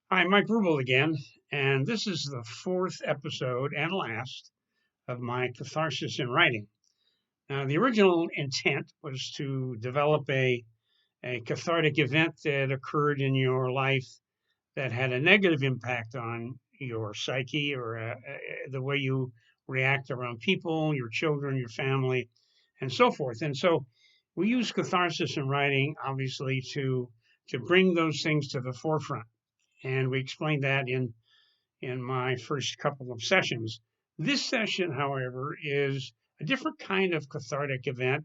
Hi, Mike Rubel again, and this is the fourth episode and last of my Catharsis in Writing. Now, the original intent was to develop a cathartic event that occurred in your life that had a negative impact on your psyche or the way you react around people, your children, your family, and so forth. And so we use catharsis in writing, obviously, to bring those things to the forefront. And we explained that in my first couple of sessions. This session, however, is a different kind of cathartic event,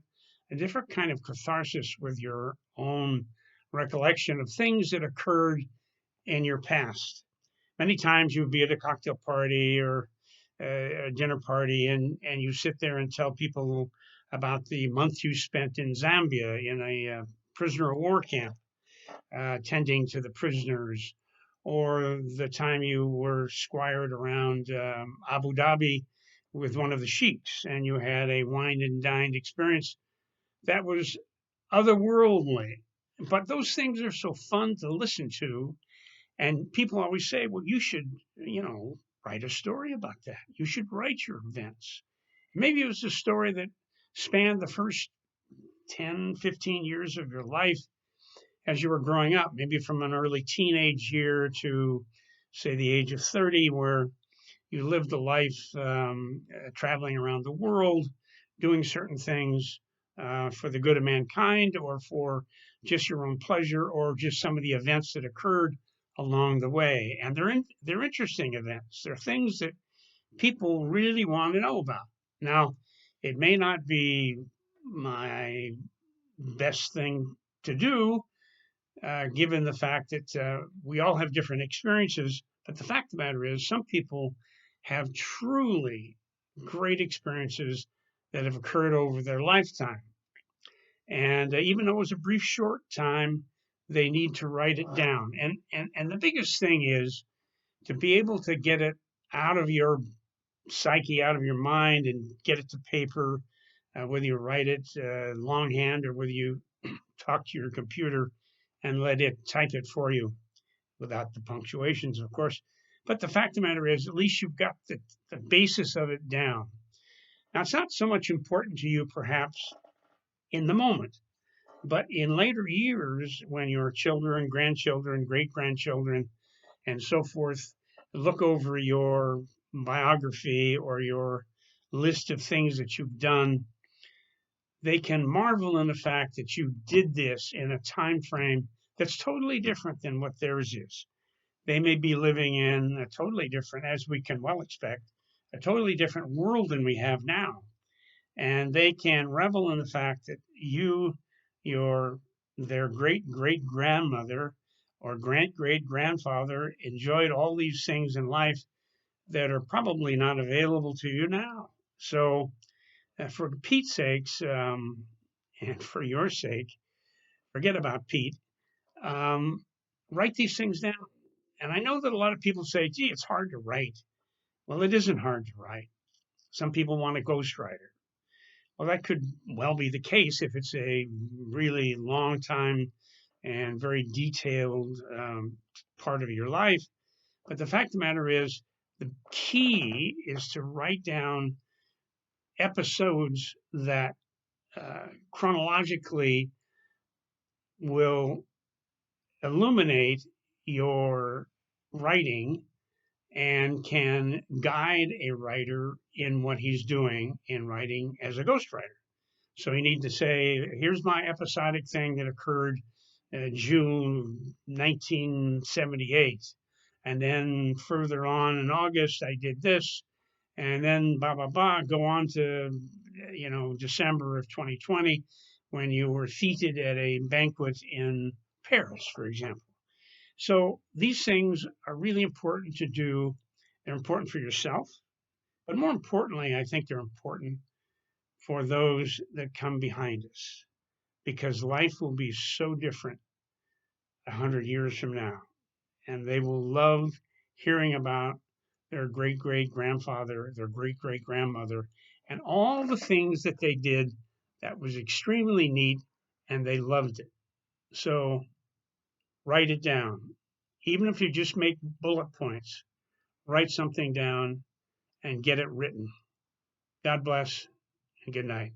a different kind of catharsis with your own recollection of things that occurred in your past. Many times you would be at a cocktail party or a dinner party, and you sit there and tell people about the month you spent in Zambia in a prisoner of war camp, tending to the prisoners, or the time you were squired around Abu Dhabi with one of the sheiks and you had a wine and dined experience that was otherworldly. But those things are so fun to listen to. And people always say, well, you should, write a story about that. You should write your events. Maybe it was a story that spanned the first 10, 15 years of your life as you were growing up, maybe from an early teenage year to, say, the age of 30, where you lived a life traveling around the world, doing certain things for the good of mankind or for just your own pleasure or just some of the events that occurred along the way. And they're interesting events. They're things that people really want to know about. Now, it may not be my best thing to do, given the fact that we all have different experiences. But the fact of the matter is, some people have truly great experiences that have occurred over their lifetime. And even though it was a brief, short time, they need to write it down. And the biggest thing is to be able to get it out of your psyche, out of your mind, and get it to paper, whether you write it longhand or whether you talk to your computer and let it type it for you without the punctuations, of course. But the fact of the matter is, at least you've got the basis of it down. Now, it's not so much important to you, perhaps, in the moment, but in later years, when your children, grandchildren, great grandchildren, and so forth look over your biography or your list of things that you've done, they can marvel in the fact that you did this in a time frame that's totally different than what theirs is. They may be living in a totally different, as we can well expect, a totally different world than we have now. And they can revel in the fact that your their great great grandmother or great great grandfather enjoyed all these things in life that are probably not available to you now. So, for Pete's sakes, and for your sake, forget about Pete. Um, Write these things down. And I know that a lot of people say, gee, it's hard to write. Well, it isn't hard to write. Some people want a ghostwriter. Well, that could well be the case if it's a really long time and very detailed part of your life. But the fact of the matter is, the key is to write down episodes that chronologically will illuminate your writing and can guide a writer in what he's doing in writing as a ghostwriter. So you need to say, here's my episodic thing that occurred June 1978. And then further on in August, I did this. And then blah, blah, blah, go on to, December of 2020 when you were seated at a banquet in Paris, for example. So these things are really important to do. They're important for yourself, but more importantly, I think they're important for those that come behind us because life will be so different 100 years from now, and they will love hearing about their great great grandfather, their great great grandmother, and all the things that they did that was extremely neat, and they loved it. So write it down. Even if you just make bullet points, write something down and get it written. God bless and good night.